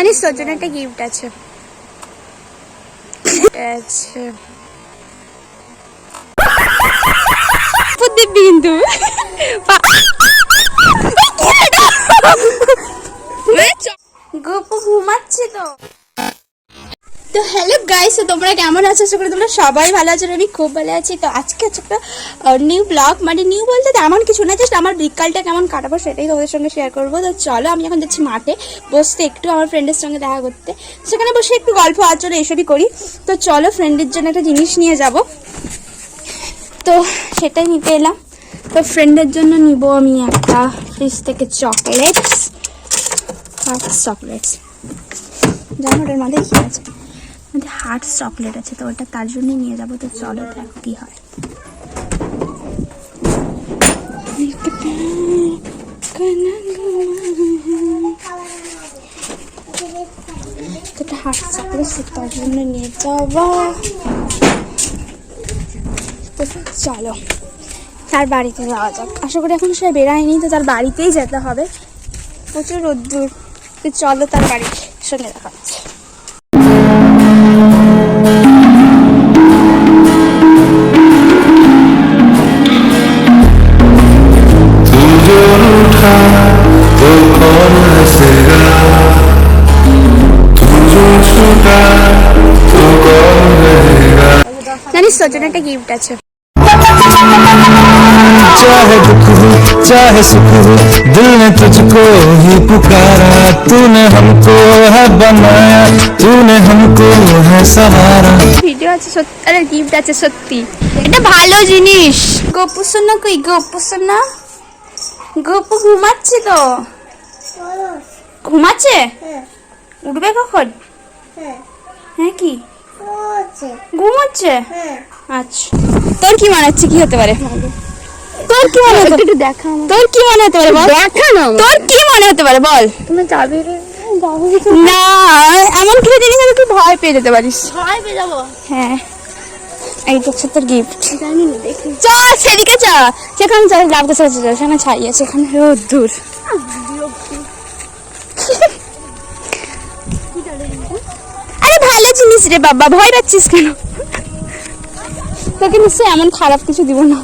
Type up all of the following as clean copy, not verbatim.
জানিস তোর জন্য একটা গিফট আছে। কিন্তু গপু ঘুমাচ্ছে তো। তো হ্যালো গাইস, তো তোমরা কেমন আছো? আশা করি তোমরা সবাই ভালো আছো। আমি খুব ভালো আছি। তো আজকে হচ্ছে একটা নিউ ব্লগ, মানে নিউ বলতে তেমন কিছু না, জাস্ট আমার বিকালটা কেমন কাটাবো সেটাই তোমাদের সঙ্গে শেয়ার করবো। তো চলো, আমি এখন যাচ্ছি মাঠে বসতে, একটু আমার ফ্রেন্ডের সঙ্গে দেখা করতে। সেখানে বসে একটু গল্প আচরণ এসবই করি। তো চলো, ফ্রেন্ডের জন্য একটা জিনিস নিয়ে যাব, তো সেটাই নিতে এলাম। তো ফ্রেন্ডের জন্য নিব আমি একটা ফ্রিজ থেকে চকলেটস, চকলেটস জানো ওটার মধ্যে কি আছে, হার্ট চকলেট আছে, তো ওটা তার জন্যই নিয়ে যাবো। তো চলো দেখো কি হয়। হার্ট চকলেট তার জন্য নিয়ে যাবো। তো চলো তার বাড়িতে যাওয়া যাক। আশা করি এখন সে বেরায়নি, তো তার বাড়িতেই যেতে হবে, প্রচুর রোদ্দুর। তো চলো তার বাড়ির সঙ্গে দেখা হচ্ছে। জানিস তোর জন্য একটা গিফট আছে। चाहे दुख हो चाहे सुख हो, दिल ने तुझको ही पुकारा, तूने हमको है बनाया, तूने हमको है सहारा। ভিডিও আছে সত্যি, আরে গিফট আছে সত্যি, এটা ভালো জিনিস। গপু সোনা কই? গপু সোনা, গপু ঘুমাচ্ছে তো। ঘুমাচ্ছে? উঠবে কখন? হ্যাঁ কি ঘুমাচ্ছে? আচ্ছা, তোর কি মনে হচ্ছে কি হতে পারে? তোর কি মনে হতে একটু দেখা, তোর কি মনে হতে পারে বল? দেখানো, তোর কি মনে হতে পারে বল? তুমি যাবে না, এমন কিছু জিনিস আছে তুই ভয় পেয়ে যেতে পারিস। ভয় পেয়ে যাবো? হ্যাঁ, এই তো হচ্ছে তোর গিফট। জানি না, দেখি চল সেদিকে চল, সেখানে চল, লাভতে চল, সেখানে ছাই আছে, ওখানে রোদ্দুর। আরে ভালো জিনিস রে বাবা, ভয় পাচ্ছিস কেন? তোকে নিশ্চয়ই এমন খারাপ কিছু দিব না।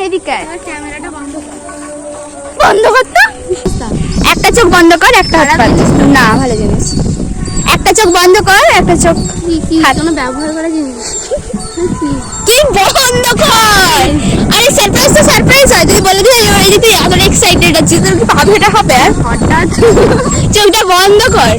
এদিকে ক্যামেরাটা বন্ধ কর, বন্ধ কর তো। একটা চোখ বন্ধ কর, একটা হাত পাত না, ভালো জিনিস। একটা চোখ বন্ধ কর, একটা চোখ কোনো ব্যবহার করা জিনিস কি বন্ধ কর। আরে সারপ্রাইজ তো সারপ্রাইজ হয়, তুই বলে দিলি এই যে তুই এত এক্সাইটেড আছিস, তোর কি পাবে এটা হবে? আর হঠাৎ চোখটা বন্ধ কর।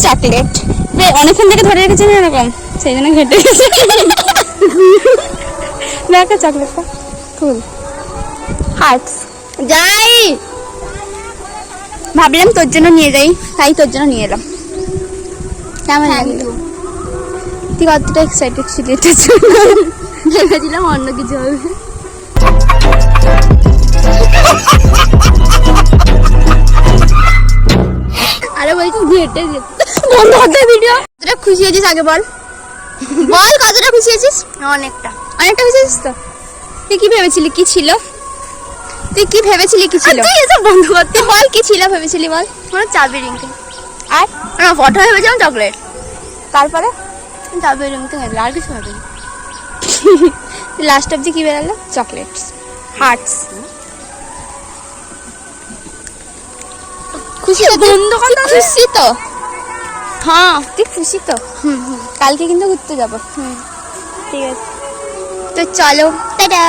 চকলেট অনেকক্ষণ থেকে ধরে রেখেছে না এরকম, সেই জন্য ঘেটে গেছে। দেখা চকলেটটা খুল, হার্টস। যাই ভাবলাম তোর জন্য নিয়ে যাই, তাই তোর জন্য নিয়ে এলাম। কেমন লাগলো? তুই কতটা এক্সাইটেড ছিলি এটার জন্য? ভেবেছিলাম অন্য কিছু হবে। আরে বলছি ঘেটে গেছে, বন্ধ করতে ভিডিও। কতটা খুশি হয়েছিস আগে বল, বল কতটা খুশি হয়েছিস? অনেকটা, অনেকটা খুশি হয়েছিস তো? তুই কি ভেবেছিলি কি ছিল? তুই কি ভেবেছিলি কি ছিল? তুই এসব বন্ধ করতে বল, কি ছিল ভেবেছিলি বল? আমার চাবি রিংকে, আর আমার ফটো ভেবেছিলাম চকলেট, তারপরে চাবি রিংকে গেল, আর কিছু ভাবিনি। লাস্ট অবধি কি বেরালো? Chocolates, hertz. খুশি তো? বন্ধ কর। খুশি তো? হ্যাঁ তুই খুশি তো? কালকে কিন্তু ঘুরতে যাবো। ঠিক আছে, তো চলো, টাটা।